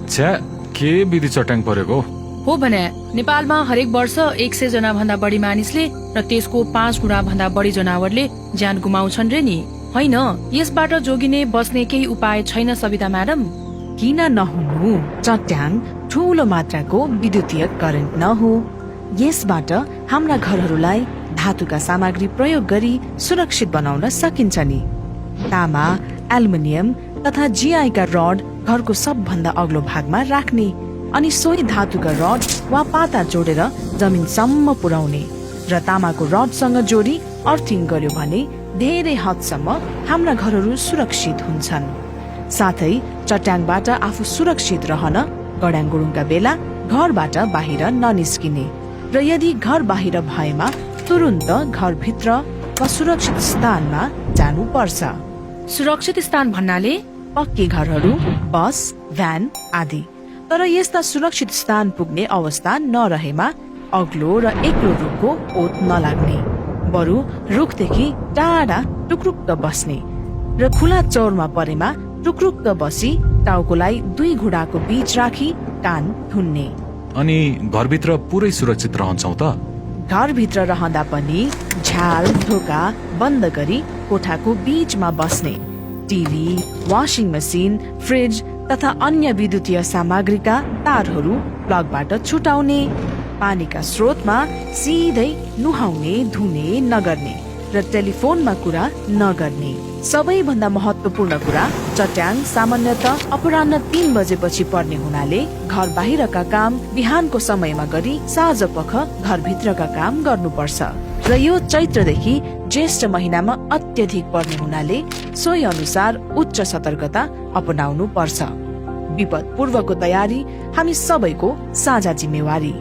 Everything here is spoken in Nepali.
छ्या के विधि चट्याङ परेको हो भने नेपालमा हरेक वर्ष 100 जना भन्दा बढी मानिसले र त्यसको 5 गुणा भन्दा बढी जनावरले ज्यान गुमाउँछन् रे नि होइन। यसबाट जोगिने बस्ने केही उपाय छैन सविता म्याडम? किन नहुनु? चट्याङ ठूलो मात्राको विद्युतीय करेन्ट न हो। यसबाट हाम्रा घरहरूलाई धातुका सामग्री प्रयोग गरी सुरक्षित बनाउन सकिन्छ नि। तामा, एल्युमिनियम तथा जीआई का रड घरको सबभन्दा अग्लो भागमा राख्ने अनि सोही धातुका रड वा पाता जोडेर जमिनसम्म पुर्याउने र तामाको रडसँग जोडी अर्थिङ गर्यो भने धेरै हदसम्म हाम्रा घरहरू सुरक्षित हुन्छन्। साथै चट्याङबाट आफू सुरक्षित रहन गड्याङ गुडुङका बेला घरबाट बाहिर ननिस्किने र यदि घर बाहिर भएमा तुरुन्त घरभित्र वा सुरक्षित स्थानमा जानु पर्छ। सुरक्षित स्थान भन्नाले पक्की घरहरू, बस, भ्यान आदि। तर यस्ता सुरक्षित स्थान पुग्ने अवस्था नरहेमा अग्लो र एक्लो रुखको ओत नलाग्ने, बरु रुखदेखि टाढा टुक्रुक्क बस्ने र खुला चौरमा परेमा टुक्रुक्क बसी टाउकोलाई 2 घुँडाको बीच राखी कान थुन्ने। अनि घरभित्र पुरै सुरक्षित रहन्छौ त? घरभित्र रहँदा पनि झ्याल ढोका बन्द गरी कोठाको बीचमा बस्ने, टिभी, वाशिङ मसिन, फ्रिज तथा अन्य विद्युतीय सामग्रीका तारहरू प्लगबाट छुटाउने, पानीका स्रोतमा सिधै नुहाउने धुने नगर्ने र टेलिफोनमा कुरा नगर्ने। सबैभन्दा महत्वपूर्ण कुरा, चट्याङ सामान्यतः अपराह्न 3 बजेपछि पर्ने हुनाले घर बाहिरका काम बिहानको समयमा गरी साँझपख घरभित्रका काम गर्नुपर्छ र यो चैत्रदेखि ज्येष्ठ महिनामा अत्यधिक पर्ने हुनाले सोही अनुसार उच्च सतर्कता अपनाउनु पर्छ। विपद पूर्वको तयारी हामी सबैको साझा जिम्मेवारी।